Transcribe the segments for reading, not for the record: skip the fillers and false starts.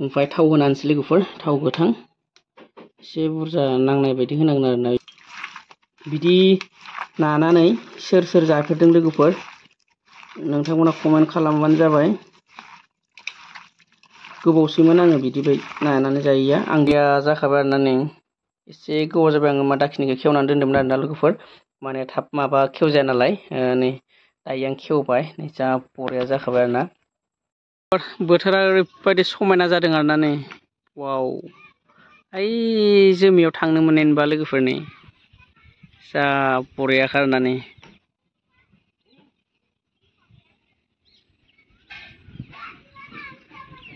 ओमफ्राय थाव होनानैसै लोगोफोर थाव गोथां एसे बुरजा नांनाय बायदि होनांगोन आरोना बिदि नानानै सोर सोर जाफेरदों लोगोफोर नोंथांमोना कमेन्ट खालामबानो जाबाय गोबावसैमोन आङो बिदि नानानै जायैया आं गैया जाखाबाय आरोना नै एसे गोबाव जाबाय आङो मा दाखिनिखौ खेवनानै दोन्दोंमोन आरोना लोगोफोर माने थाब माबा खेवजाया नालाय नै दायो आं खेवबाय नै जा बरिया जाखाबाय आरोना बोथोरा ओरैबायदि समायना जादों आरोना नै वाव ओइ जोमैयाव थांनो मोननाय मोनबा लोगोफोर नै जा बरियाखा आरोना नै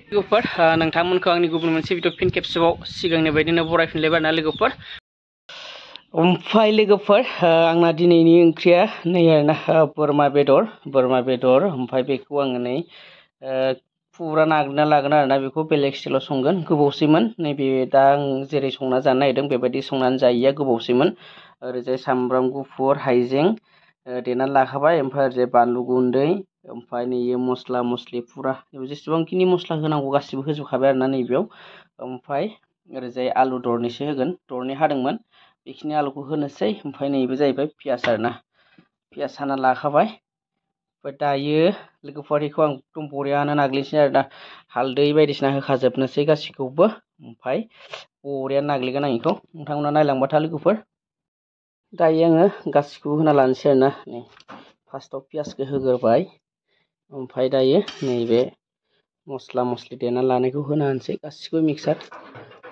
लोगोफोर नोंथांमोनखौ आंनि गुबुन मोनसे भिडिअ फिन खेबसेबाव सिगांनि बायदिनो बरायफिनलायबाय आरोना लोगोफोर ओमफ्राय लोगोफोर आंना दिनैनि ओंख्रिया नै आरोना बोरमा बेदर ओमफ्राय बेखौ आङो नै फुरा नाग्लिना लागोन आरोना बेखौ बेलेग स्टाइलाव संगोन गोबावसैमोन नैबे दा आं जेरै संना जानो नागिरदों बेबायदि संनानै जायैया गोबावसैमोन ओरैजाय सामब्राम गुफुर हाइजें देनानै लाखाबाय ओमफ्राय ओरैजाय बानलु गुन्दै ओमफ्राय नैयो मस्ला मस्लि फुरा जेसेबांखिनि मस्ला होनांगौ गासिबो होजोबखाबाय आरोना नैबेयाव ओमफ्राय ओरैजाय आलु दरनैसो होगोन दरनै हादोंमोन बेखिनि आलुखौ होनोसै ओमफ्राय नैबे जाहैबाय पियास आरोना पियास हाना लाखाबाय ओमफ्राय दायो लोगोफोर बेखौ आं एकदम बरियानो नाग्लिनोसै आरोना हालदै बायदिसिना होखाजोबनोसै गासैखौबो ओमफ्राय बरियानो नाग्लिगोन आं बेखौ नोंथांमोना नायलांबाय था लोगोफोर दायो आङो गासैखौबो होना लानोसै आरोना नै फार्स्टआव पियासखौ होग्रोबाय ओमफ्राय दायो नैबे मस्ला मस्लि देना लानायखौ होना होनोसै गासिबो मिक्सार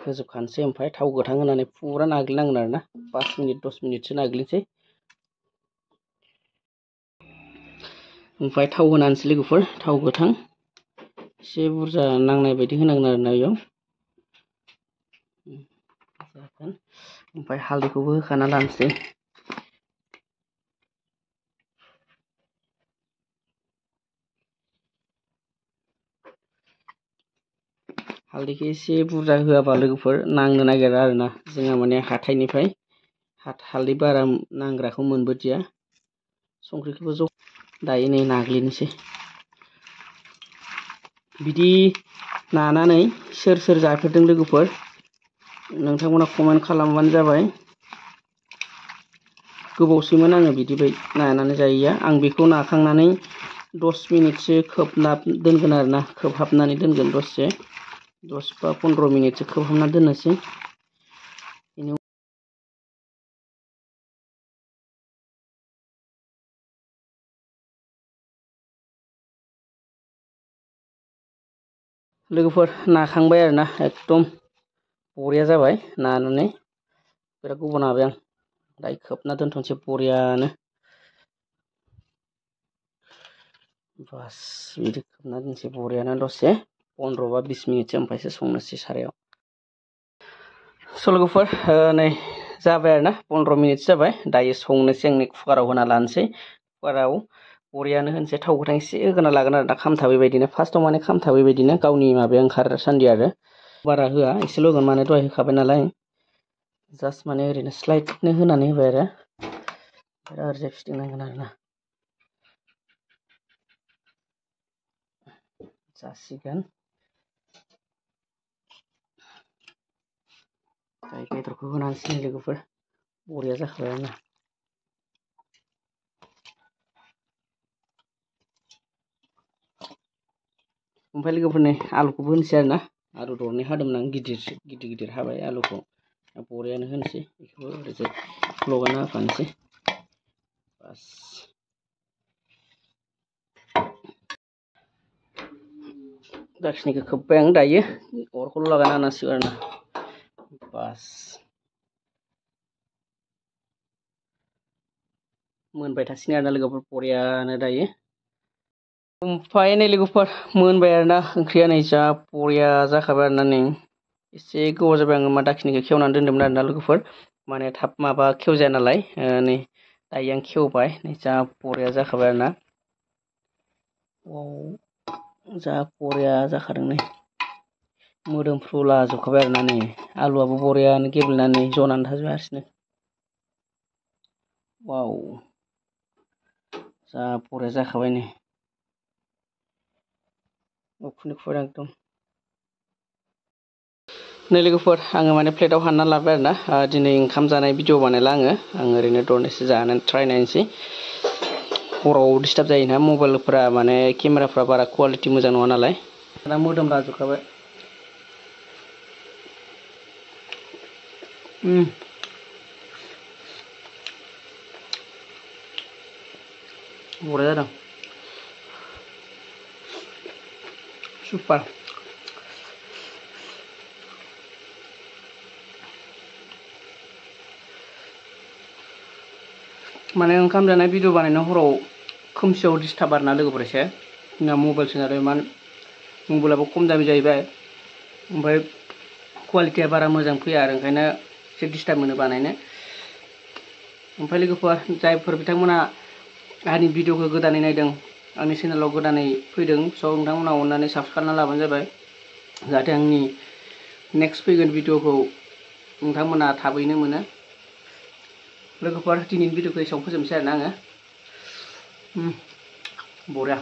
होजोबखानोसै ओमफ्राय थाव गोथां होनानै फुरा नाग्लिनांगोन आरोना 5 मिनिट 10 मिनिटसो नाग्लिनोसै ओमफ्राय थाव होनानैसै लोगोफोर थाव गोथां एसे बुरजा नांनाय बायदि होनांगोन आरोना बेयाव ओमफ्राय हालदैखौबो होखाना लानोसै हालदैखौ एसे बुरजा होआबा लोगोफोर नांनो नागिरा आरोना जोंहा माने हाथाइनिफ्राय हालदै बारा नांग्राखौ मोनबोदिया संख्रिखौबो ज' दायो नै नाग्लिनोसै बिदि नानानै सोर सोर जाफेरदों लोगोफोर नोंथांमोना कमेन्ट खालामबानो जाबाय गोबावसैमोन आङो बिदि नानानै जायैया आं बेखौ नाखांनानै 10 मिनिटसो खोबना दोनगोन आरोना खोबहाबनानै दोनगोन दसे 10 बा 15 मिनिटसो खोबहाबना दोननोसै लोगोफोर नाखांबाय आरोना एकदम बरिया जाबाय नानानै बिराद गोबाव नाबाय आं दायो खोबना दोनथ'नोसै बरियानो बास बिदि खोबना दोनसै बरियानो दसे 15 बा 20 मिनिटसो ओमफ्रायसो संनोसै सारायाव स' लोगोफोर नै जाबाय आरोना 15 मिनिटसो जाबाय दायो संनोसै आंनि कुकाराव होना लानोसै कुकाराव बरियानो होनोसै थाव गोथां एसे होना लागोन आरोना खामथाबै बायदिनो फार्स्टआव माने खामथाबै बायदिनो गावनि माबाया ओंखारसान्दि आरो बारा होआ एसेल' होगोन माने दहाय होखाबाय नालाय जास्ट माने ओरैनो स्लाइडनो होनानै होबाय आरो ओरैजाय फिदिंनांगोन आरोना जासिगोन दायो बेदरखौ होनांसिगोन लोगोफोर बरिया जाखाबाय आरोना ओमफ्राय लोगोफोरनि आलुखौबो होनोसै आरोना आलु दरनै हादोंमोन आं गिदिर हाबाय आलुखौ बरियानो होनोसै बेखौबो ओरैजाय लगायना होफानोसै बास दाखिनिखौ खोब्बाय आं दायो अरखौल' लागायना होनांसिगौ आरोना बास मोनबाय थासिगोन आरोना लोगोफोर बरियानो दायो ओमफ्राय नै लोगोफोर मोनबाय आरोना ओंख्रिया नै जा बरिया जाखाबाय आरोना नै एसे गोबाव जाबाय आङो मा दाखिनिखौ खेवनानै दोन्दोंमोन आरोना लोगोफोर माने थाब माबा खेवजाया नालाय नै दायो आं खेवबाय नै जा बरिया जाखाबाय आरोना जा बरिया जाखादों नै मोदोमफ्रुला जोबखाबाय आरोना नै आलुआबो बरियानो गेब्लेनानै जनानै थाजोबबाय हारसिंनो वाव जा बरिया जाखाबाय नै उखुन्दै खुबाय एकदम नै लोगोफोर आङो माने प्लेटाव हानना लाबाय आरोना दिनै ओंखाम जानाय भिडिअ बानायला आङो ओरैनो दरनैसो जानानै ट्राइ नायनोसै हराव डिस्टार्ब जायोना मबाइलफोरा माने केमेराफ्रा बारा क्वालिटि मोजां नङा नालाय दा मोदोम लाजोबखाबाय बरिया जादों सुपार माने ओंखाम जानाय भिडिअ बानायनायाव हराव खोमसियाव डिस्टार्ब आरोना लोगोफोर एसे जोंना मबाइल सोनारो मान मबाइलाबो खम दामि जाहैबाय ओमफ्राय क्वालिटिया बारा मोजां फैया आरो ओंखायनो एसे डिस्टार्ब मोनो बानायनो ओमफ्राय लोगोफोर जायफोर बिथांमोना आंनि भिडिअखौ गोदानै नायदों आंनि चेनेलाव गोदानै फैदों स' नोंथांमोना अननानै साबस्क्राइब खालामना लाबानो जाबाय जाहाथे आंनि नेक्स्ट फैगोन भिडिअखौ नोंथांमोना थाबैनो मोनो लोगोफोर दिनैनि भिडिअखौ एसेयावनो फोजोबनोसै आरोना आङो बरिया